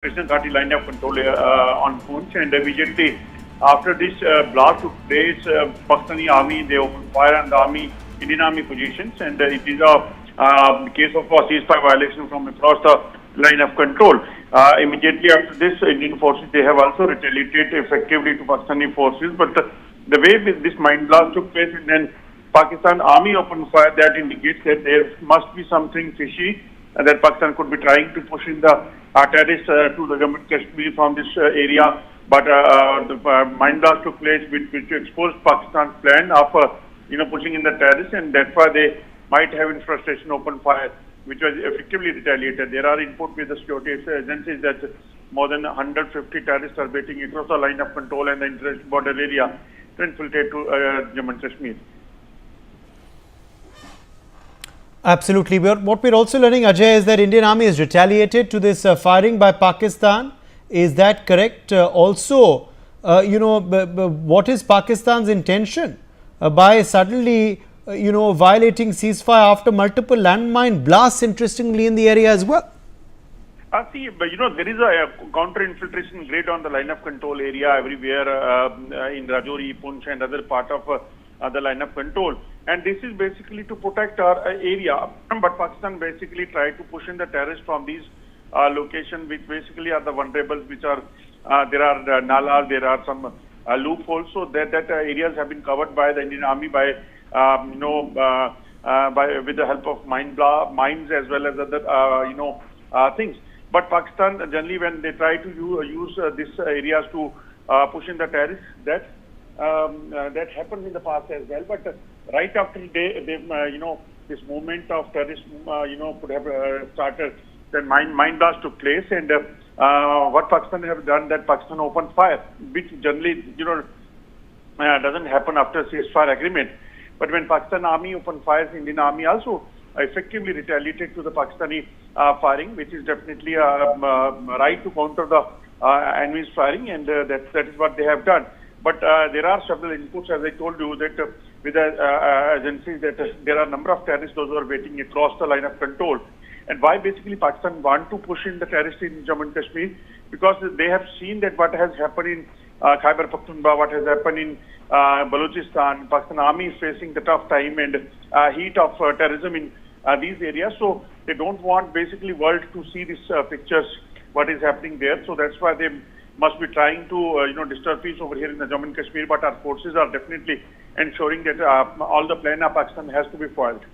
President Ghati line of control on Poonch, and immediately after this blast took place, Pakistani army they opened fire on the Indian army positions, and it is a case of a ceasefire violation from across the line of control. Immediately after this, Indian forces they have also retaliated effectively to Pakistani forces, but the way this mine blast took place and then Pakistan army opened fire, that indicates that there must be something fishy that Pakistan could be trying to push in the terrorists to the Jammu and Kashmir from this area. But the mine blast took place, which exposed Pakistan's plan of pushing in the terrorists, and that's why they might have in frustration opened fire, which was effectively retaliated. There are input with the security agencies that more than 150 terrorists are waiting across the line of control and the international border area to infiltrate to Jammu and Kashmir. Absolutely. What we're also learning, Ajay, is that Indian Army has retaliated to this firing by Pakistan. Is that correct? Also, what is Pakistan's intention by suddenly, violating ceasefire after multiple landmine blasts, interestingly, in the area as well? See, there is a counter-infiltration grid on the line of control area everywhere in Rajouri, Poonch and other part of the line of control. And this is basically to protect our area. But Pakistan basically tried to push in the terrorists from these locations, which basically are the vulnerables, which are, there are nalas, there are some loopholes. So that areas have been covered by the Indian Army by, with the help of mines as well as other, things. But Pakistan generally, when they try to use these areas to push in the terrorists, that happened in the past as well. But right after this movement of terrorists, could have started. Then mine blast took place, and what Pakistan have done, that Pakistan opened fire, which generally doesn't happen after ceasefire agreement. But when Pakistan army opened fires, Indian army also effectively retaliated to the Pakistani firing, which is definitely a right to counter the enemy's firing, and that is what they have done. But there are several inputs, as I told you, that with the agencies, that there are a number of terrorists, those who are waiting across the line of control. And why basically Pakistan want to push in the terrorists in Jammu and Kashmir? Because they have seen that what has happened in Khyber Pakhtunkhwa, what has happened in Balochistan. Pakistan army is facing the tough time and heat of terrorism in these areas. So they don't want basically world to see these pictures, what is happening there. So that's why they must be trying to disturb peace over here in the Jammu and Kashmir, but our forces are definitely ensuring that all the plan of Pakistan has to be foiled.